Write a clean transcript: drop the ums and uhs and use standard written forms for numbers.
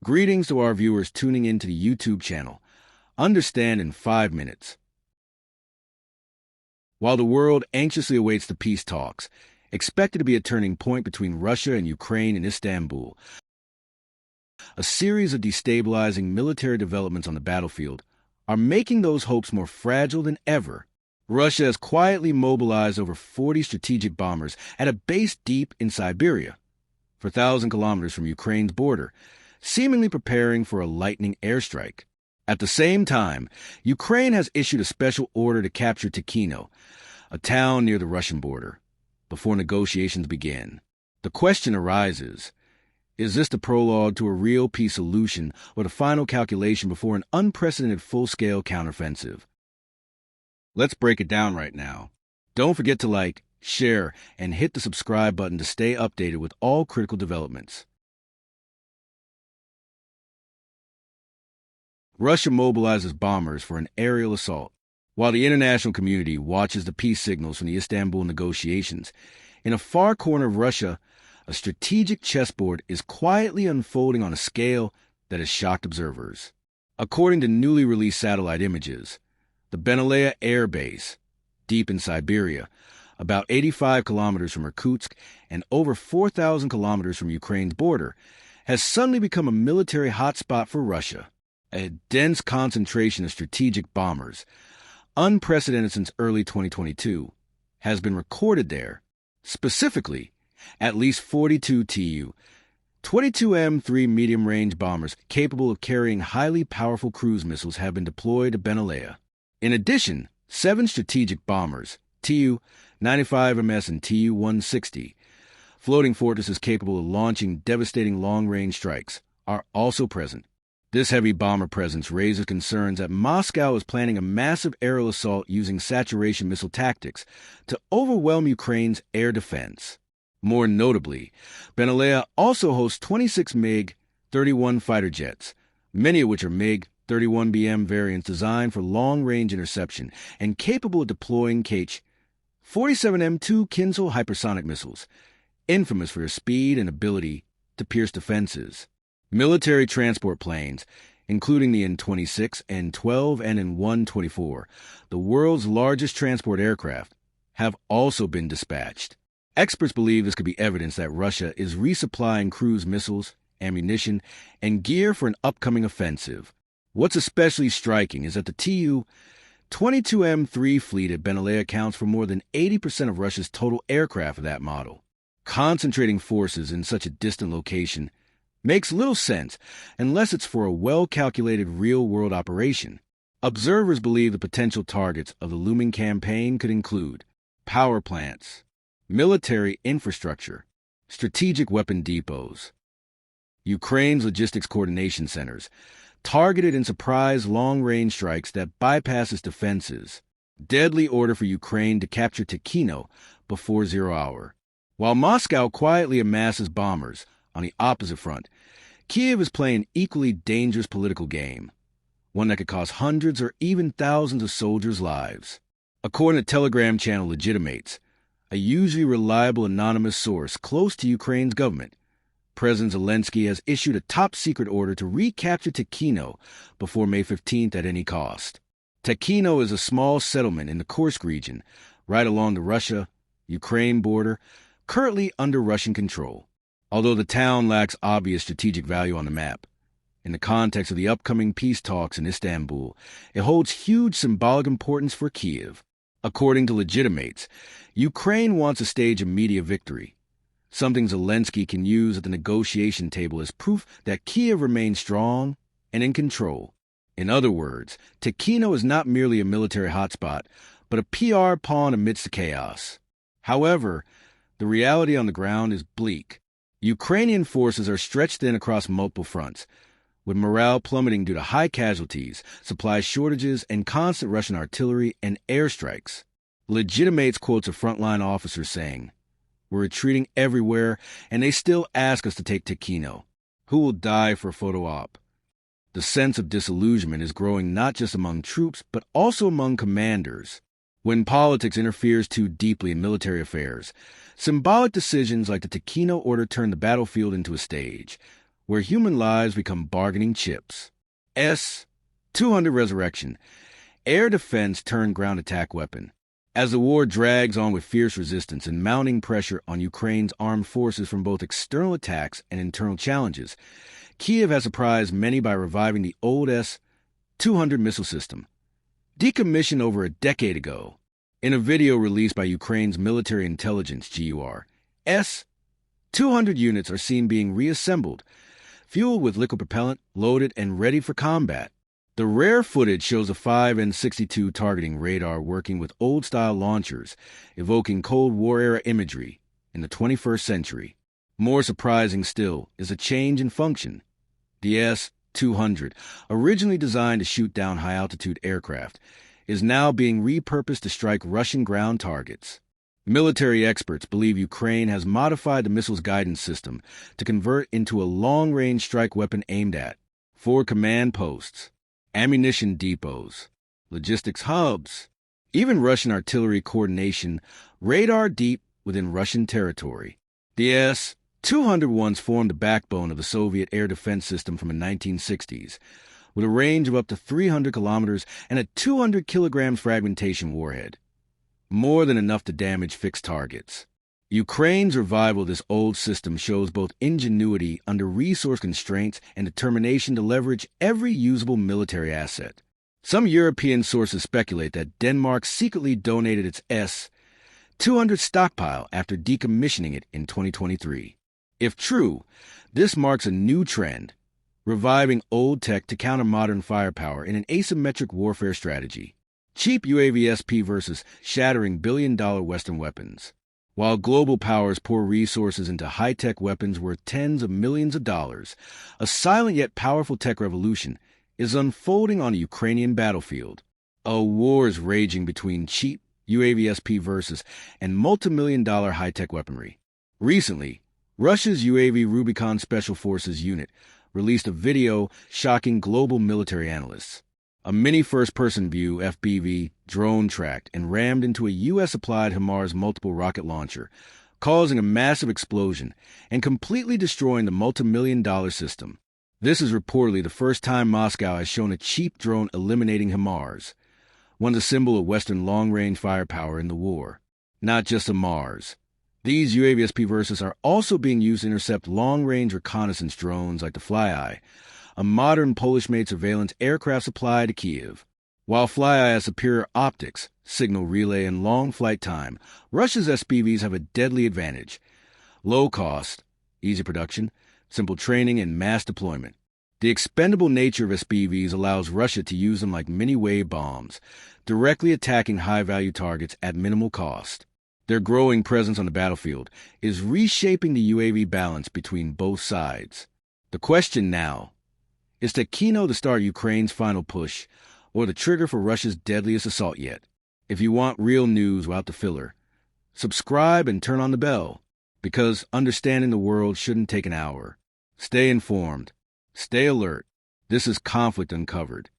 Greetings to our viewers tuning into the YouTube channel. Understand in 5 minutes. While the world anxiously awaits the peace talks, expected to be a turning point between Russia and Ukraine in Istanbul, a series of destabilizing military developments on the battlefield are making those hopes more fragile than ever. Russia has quietly mobilized over 40 strategic bombers at a base deep in Siberia, 4,000 kilometers from Ukraine's border, seemingly preparing for a lightning airstrike. At the same time, Ukraine has issued a special order to capture Tekino, a town near the Russian border, before negotiations begin. The question arises, is this the prologue to a real peace solution or the final calculation before an unprecedented full-scale counteroffensive? Let's break it down right now. Don't forget to like, share, and hit the subscribe button to stay updated with all critical developments. Russia mobilizes bombers for an aerial assault. While the international community watches the peace signals from the Istanbul negotiations, in a far corner of Russia, a strategic chessboard is quietly unfolding on a scale that has shocked observers. According to newly released satellite images, the Benalea airbase, deep in Siberia, about 85 kilometers from Irkutsk and over 4,000 kilometers from Ukraine's border, has suddenly become a military hotspot for Russia. A dense concentration of strategic bombers, unprecedented since early 2022, has been recorded there. Specifically, at least 42 Tu, 22M3 medium-range bombers capable of carrying highly powerful cruise missiles have been deployed to Benalea. In addition, 7 strategic bombers, Tu-95MS and Tu-160, floating fortresses capable of launching devastating long-range strikes, are also present. This heavy bomber presence raises concerns that Moscow is planning a massive aerial assault using saturation missile tactics to overwhelm Ukraine's air defense. More notably, Benalea also hosts 26 MiG-31 fighter jets, many of which are MiG-31BM variants designed for long-range interception and capable of deploying Kh-47M2 Kinzhal hypersonic missiles, infamous for their speed and ability to pierce defenses. Military transport planes, including the N-26, N-12, and N-124, the world's largest transport aircraft, have also been dispatched. Experts believe this could be evidence that Russia is resupplying cruise missiles, ammunition, and gear for an upcoming offensive. What's especially striking is that the Tu-22M3 fleet at Benalea accounts for more than 80% of Russia's total aircraft of that model. Concentrating forces in such a distant location makes little sense unless it's for a well-calculated real-world operation. Observers believe the potential targets of the looming campaign could include power plants, military infrastructure, strategic weapon depots, Ukraine's logistics coordination centers, targeted and surprise long-range strikes that bypass its defenses, deadly order for Ukraine to capture Tekino before 0 hour. While Moscow quietly amasses bombers, on the opposite front, Kiev is playing an equally dangerous political game, one that could cost hundreds or even thousands of soldiers' lives. According to Telegram channel Legitimates, a usually reliable anonymous source close to Ukraine's government, President Zelensky has issued a top-secret order to recapture Tekino before May 15th at any cost. Tekino is a small settlement in the Kursk region, right along the Russia-Ukraine border, currently under Russian control. Although the town lacks obvious strategic value on the map, in the context of the upcoming peace talks in Istanbul, it holds huge symbolic importance for Kiev. According to Legitimates, Ukraine wants to stage a media victory, something Zelensky can use at the negotiation table as proof that Kiev remains strong and in control. In other words, Tekino is not merely a military hotspot, but a PR pawn amidst the chaos. However, the reality on the ground is bleak. Ukrainian forces are stretched thin across multiple fronts, with morale plummeting due to high casualties, supply shortages, and constant Russian artillery and airstrikes. Legitimates quotes a frontline officer saying, "We're retreating everywhere, and they still ask us to take Tekino. Who will die for a photo op?" The sense of disillusionment is growing not just among troops, but also among commanders. When politics interferes too deeply in military affairs, symbolic decisions like the Tekino order turn the battlefield into a stage, where human lives become bargaining chips. S-200 Resurrection, air defense turned ground attack weapon. As the war drags on with fierce resistance and mounting pressure on Ukraine's armed forces from both external attacks and internal challenges, Kyiv has surprised many by reviving the old S-200 missile system. Decommissioned over a decade ago, in a video released by Ukraine's military intelligence GUR, S-200 units are seen being reassembled, fueled with liquid propellant, loaded and ready for combat. The rare footage shows a 5N62 targeting radar working with old-style launchers, evoking Cold War-era imagery in the 21st century. More surprising still is a change in function. The S-200, originally designed to shoot down high-altitude aircraft, is now being repurposed to strike Russian ground targets. Military experts believe Ukraine has modified the missile's guidance system to convert into a long-range strike weapon aimed at forward command posts, ammunition depots, logistics hubs, even Russian artillery coordination, radar deep within Russian territory. The S-200 once formed the backbone of the Soviet air defense system from the 1960s, with a range of up to 300 kilometers and a 200 kilograms fragmentation warhead, more than enough to damage fixed targets. Ukraine's revival of this old system shows both ingenuity under resource constraints and determination to leverage every usable military asset. Some European sources speculate that Denmark secretly donated its S-200 stockpile after decommissioning it in 2023. If true, this marks a new trend, reviving old tech to counter modern firepower in an asymmetric warfare strategy. Cheap UAV-SP versus shattering billion-dollar Western weapons. While global powers pour resources into high-tech weapons worth tens of millions of dollars, a silent yet powerful tech revolution is unfolding on the Ukrainian battlefield. A war is raging between cheap UAV-SP versus and multi-million-dollar high-tech weaponry. Recently, Russia's UAV Rubicon Special Forces unit released a video shocking global military analysts. A mini first-person view FPV drone tracked and rammed into a U.S.-supplied HIMARS multiple rocket launcher, causing a massive explosion and completely destroying the multi-million-dollar system. This is reportedly the first time Moscow has shown a cheap drone eliminating HIMARS, one a symbol of Western long-range firepower in the war. Not just HIMARS. These UAV-SP versus are also being used to intercept long-range reconnaissance drones like the FlyEye, a modern Polish-made surveillance aircraft supply to Kyiv. While FlyEye has superior optics, signal relay, and long flight time, Russia's SPVs have a deadly advantage. Low cost, easy production, simple training, and mass deployment. The expendable nature of SPVs allows Russia to use them like mini-wave bombs, directly attacking high-value targets at minimal cost. Their growing presence on the battlefield is reshaping the UAV balance between both sides. The question now, is Tekino to start Ukraine's final push, or the trigger for Russia's deadliest assault yet? If you want real news without the filler, subscribe and turn on the bell, because understanding the world shouldn't take an hour. Stay informed. Stay alert. This is Conflict Uncovered.